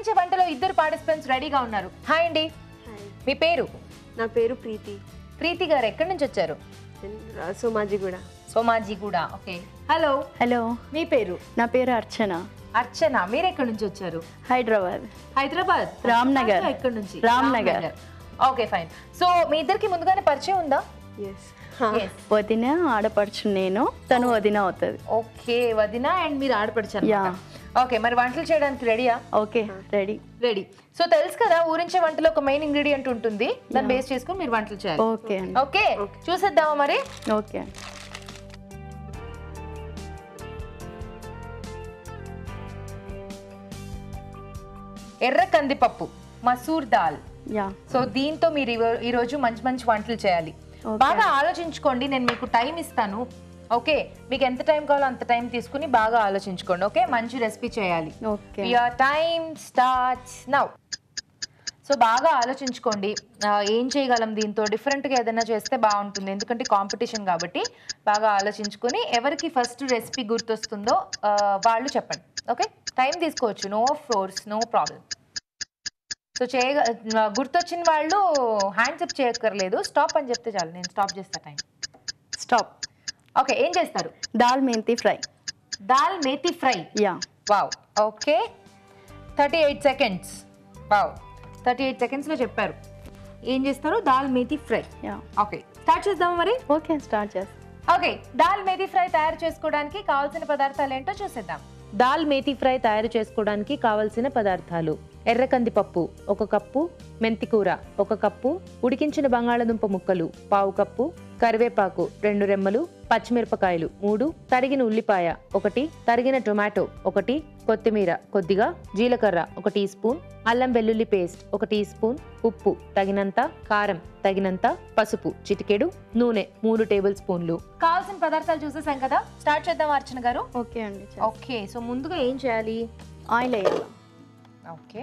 ఊరించే వంటలో ఇద్దరు పార్టిసిపెంట్స్ రెడీగా ఉన్నారు. హాయ్ అండి. మీ పేరు? నా పేరు ప్రీతి. ప్రీతి గారు ఎక్కడి నుంచి వచ్చారు? సోమాజిగూడ. ఓకే. హలో. హలో. మీ పేరు? నా పేరు అర్చన. అర్చన. మీరు ఎక్కడి నుంచి వచ్చారు? హైదరాబాద్. రామ్నగర్. ఎక్కడి నుంచి? రామ్నగర్. Okay fine. సో మీ ఇద్దరికి ముందుగానే పరిచయం ఉందా? వదిన ఆడపడుచు, నేను, తను వదిన అవుతుంది. ఓకే, వదిన అండ్ మీరు ఆడపడుచారు. ఓకే, మరి వంటలు చేయడానికి రెడీయా? Okay, ready. సో తెలుసు కదా, ఊరించే వంటలో ఒక మెయిన్ ఇంగ్రీడియంట్ ఉంటుంది, దాన్ని బేస్ చేసుకుని మీరు వంటలు చేయాలి. ఓకే. ఓకే, చూసేద్దామా మరి? ఓకే. ఎర్ర కందిపప్పు, మసూర్ దాల్. సో దీంతో మీరు ఈరోజు మంచి మంచి వంటలు చేయాలి. బాగా ఆలోచించుకోండి, నేను మీకు టైం ఇస్తాను. ఓకే, మీకు ఎంత టైం కావాలో అంత టైం తీసుకుని బాగా ఆలోచించుకోండి. ఓకే, మంచి రెసిపీ చేయాలి. Your time starts now. So బాగా ఆలోచించుకోండి, ఏం చేయగలం దీంతో, డిఫరెంట్గా ఏదైనా చేస్తే బాగుంటుంది, ఎందుకంటే కాంపిటీషన్ కాబట్టి. బాగా ఆలోచించుకొని ఎవరికి ఫస్ట్ రెసిపీ గుర్తొస్తుందో వాళ్ళు చెప్పండి. ఓకే, టైం తీసుకోవచ్చు, no force, no problem. So గుర్తొచ్చిన వాళ్ళు హ్యాండ్స్ అప్ చేయక్కర్లేదు, స్టాప్ అని చెప్తే చాలు, నేను స్టాప్ చేస్తా టైం. స్టాప్. ఓకే, ఏం చేస్తారు? దాల్ మెంతి fry. Dal methi fry. Wow. Okay, 38 seconds. Wow, 38 సెకండ్స్లో చెప్పారు. ఏం చేస్తారు? Dal methi fry. Okay, start చేద్దామా మరి? ఓకే, స్టార్ట్ చేస్తాం. ఓకే, దాల్ మేతి ఫ్రై తయారు చేసుకోవడానికి కావాల్సిన పదార్థాలు ఏంటో చూసేద్దాం. దాల్ మేతి ఫ్రై తయారు చేసుకోవడానికి కావలసిన పదార్థాలు: ఎర్ర కందిపప్పు 1 కప్పు, మెంతికూర 1 కప్పు, ఉడికించిన బంగాళదుంప ముక్కలు 1/2 కప్పు, కరివేపాకు 2 రెమ్మలు, పచ్చిమిరపకాయలు 3, తరిగిన ఉల్లిపాయ 1, తరిగిన టొమాటో 1, కొత్తిమీర కొద్దిగా, జీలకర్ర 1 టీ స్పూన్, అల్లం వెల్లుల్లి పేస్ట్ 1 టీ స్పూన్, ఉప్పు తగినంత, కారం తగినంత, పసుపు చిటికెడు, నూనె 3 టేబుల్ స్పూన్లు. కావాల్సిన పదార్థాలు చూసేసాం కదా, స్టార్ట్ చేద్దాం అర్చన గారు. ఓకే అండి. ఓకే, సో ముందుగా ఏం చేయాలి? ఆయిల్ వేయాలి. ఓకే,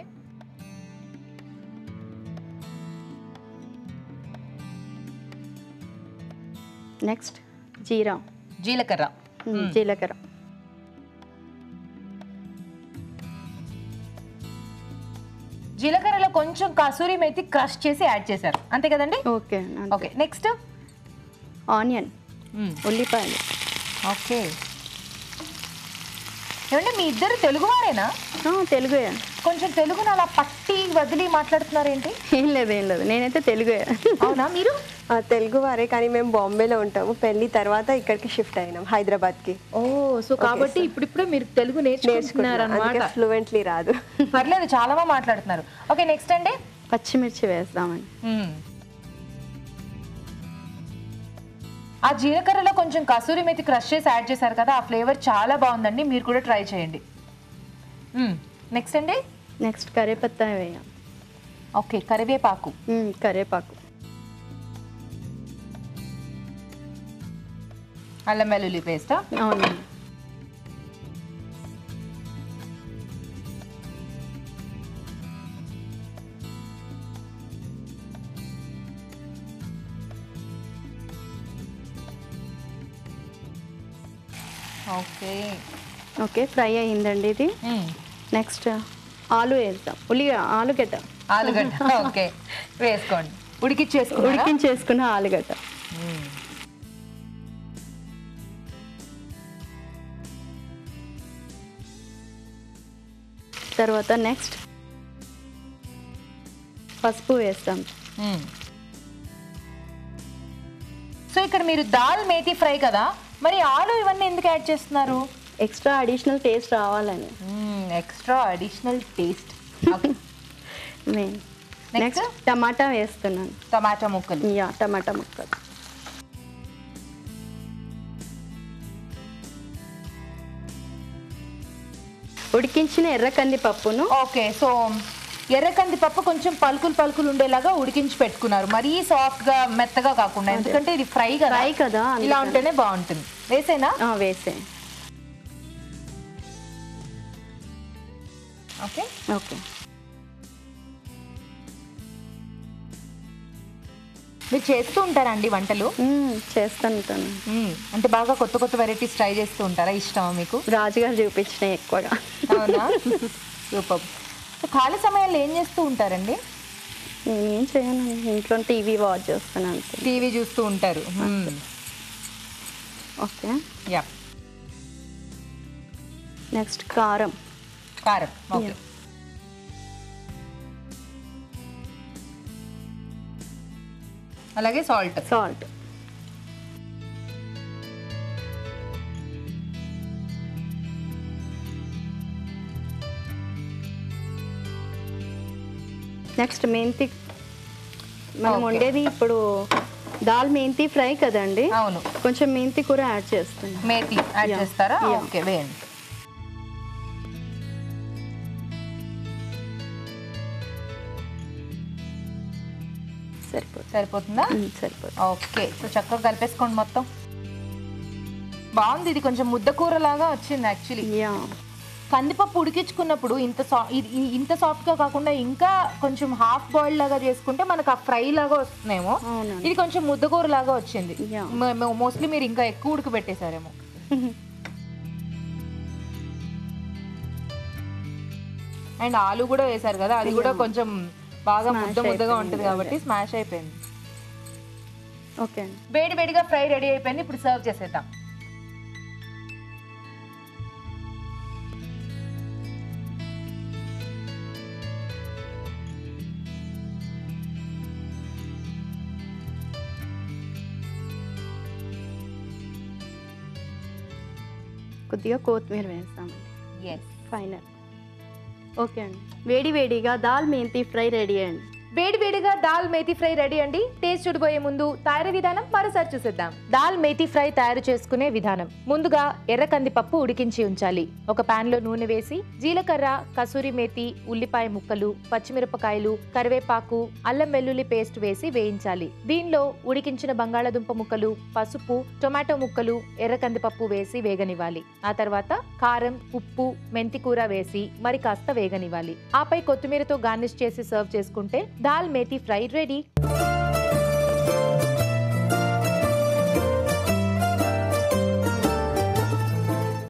నెక్స్ట్ జీలకర్ర. జీలకర్రలో కొంచెం కసూరి మేతి క్రష్ చేసి యాడ్ చేశారు, అంతే కదండి? ఓకే. ఓకే, నెక్స్ట్ ఆనియన్, ఉల్లిపాయలు. ఓకే, ఏమంటే మీ ఇద్దరు తెలుగువారేనా? తెలుగే. కొంచెం తెలుగును అలా పట్టి వదిలి మాట్లాడుతున్నారు ఏంటి? ఏం లేదు, నేనైతే తెలుగే. అవునా? మీరు తెలుగు వారే, కానీ మేము బాంబేలో ఉంటాము. పెళ్లి తర్వాత ఇక్కడికి షిఫ్ట్ అయినాం, హైదరాబాద్కి. ఓ, సో కాబట్టి ఇప్పుడిప్పుడే మీరు తెలుగు నేర్చుకుంటున్నారు అన్నమాట. ఫ్లూయెంట్లీ రాదు. పర్లేదు, చాలా బాగా మాట్లాడుతున్నారు. ఓకే, నెక్స్ట్ అండి పచ్చిమిర్చి వేస్తామండి. ఆ జీలకర్రలో కొంచెం కసూరి మేతి క్రష్ చేసి యాడ్ చేశారు కదా, ఆ ఫ్లేవర్ చాలా బాగుందండి, మీరు కూడా ట్రై చేయండి. నెక్స్ట్ అండి? నెక్స్ట్ కరివేపత్తా వేయాలి. ఓకే, కరివేపాకు. అల్లం వెల్లుల్లి పేస్టా? అవునండి. ఓకే, ఫ్రై అయ్యిందండి ఇది. నెక్స్ట్ ఆలు వేద్దాం. ఆలుగడ్డ. ఓకే, వేసుకోండి. ఉడికించేసుకున్న ఆలుగడ్డ. తర్వాత నెక్స్ట్ పసుపు వేస్తాం. సో ఇక్కడ మీరు దాల్ మేతి ఫ్రై కదా, మరి ఆలు ఇవన్నీ ఎందుకు యాడ్ చేస్తున్నారు? ఎక్స్ట్రా అడిషనల్ టేస్ట్ రావాలని. నెక్స్ట్ టమాటా వేస్తున్నాను. టమాటా ముక్కలు. ఉడికించిన ఎర్ర కందిపప్పును. ఓకే, సో ఎర్ర కందిపప్పు కొంచెం పలుకులు ఉండేలాగా ఉడికించి పెట్టుకున్నారు, మరీ సాఫ్ట్ గా మెత్తగా కాకుండా, ఎందుకంటే ఇది ఫ్రై కదా, ఇలా ఉంటేనే బాగుంటుంది. వేసేనా? వేసే. ఓకే. మీరు చేస్తూ ఉంటారా అండి వంటలు? చేస్తుంటాను. అంటే బాగా కొత్త వెరైటీస్ ట్రై చేస్తూ ఉంటారా? ఇష్టమా మీకు? రాజుగారు చూపించినాయి ఎక్కువగా. అవునా? సూపర్. ఖాళీ సమయాల్లో ఏం చేస్తూ ఉంటారండి? నేనేం చేయను, ఇంట్లో టీవీ వాచ్ చేస్తాను అంతే. టీవీ చూస్తూ ఉంటారు. ఓకే. యా. నెక్స్ట్ కారం. కారం. ఓకే. అలాగే సాల్ట్. సాల్ట్. నెక్స్ట్ మెంతి. మనం వండేది ఇప్పుడు దాల్ మెంతి ఫ్రై కదండి. అవును. కొంచెం మెంతి కూర యాడ్ చేస్తాను. మేతి యాడ్ చేస్తారా? ఓకే, వేయండి. సరిపోతుందా? సరిపోతుంది. ఓకే, సో చక్కగా కలిపేసుకోండి మొత్తం. బాగుంది, ఇది కొంచెం ముద్ద కూర లాగా వచ్చింది యాక్చువల్లీ. కందిపప్పు ఉడికించుకున్నప్పుడు ఇంత సాఫ్ట్గా కాకుండా ఇంకా కొంచెం హాఫ్ బాయిల్డ్ లాగా చేసుకుంటే మనకు ఆ ఫ్రై లాగా వస్తుందేమో. ఇది కొంచెం ముద్దకూర లాగా వచ్చింది. మోస్ట్లీ మీరు ఇంకా ఎక్కువ ఉడకబెట్టేశారేమో. అండ్ ఆలు కూడా వేశారు కదా, అది కూడా కొంచెం బాగా ముద్దగా ఉంటుంది కాబట్టి స్మాష్ అయిపోయింది. ఓకే, వేడి వేడిగా ఫ్రై రెడీ అయిపోయింది. ఇప్పుడు సర్వ్ చేసేద్దాం. కొద్దిగా కొత్తిమీర వేస్తామండి. Yes, final. ఓకే అండి, వేడి వేడిగా దాల్ మెంతి ఫ్రై రెడీ అండి. వేడి వేడిగా దాల్ మేతి ఫ్రై రెడీ అండి. టేస్ట్ చూడబోయే ముందు తయారీ విధానం మరోసారి చూసేద్దాం. దాల్ మేతి ఫ్రై తయారు చేసుకునే విధానం. ముందుగా ఎర్ర కందిపప్పు ఉడికించి ఉంచాలి. ఒక పాన్ లో నూనె వేసి జీలకర్ర, కసూరి మేతి, ఉల్లిపాయ ముక్కలు, పచ్చిమిరపకాయలు, కరివేపాకు, అల్లం వెల్లుల్లి పేస్ట్ వేసి వేయించాలి. దీనిలో ఉడికించిన బంగాళాదుంప ముక్కలు, పసుపు, టొమాటో ముక్కలు, ఎర్ర కందిపప్పు వేసి వేగనివ్వాలి. ఆ తర్వాత కారం, ఉప్పు, మెంతి కూర వేసి మరి కాస్త వేగనివ్వాలి. ఆపై కొత్తిమీరతో గార్నిష్ చేసి సర్వ్ చేసుకుంటే దాల్ మేతి ఫ్రై రెడీ.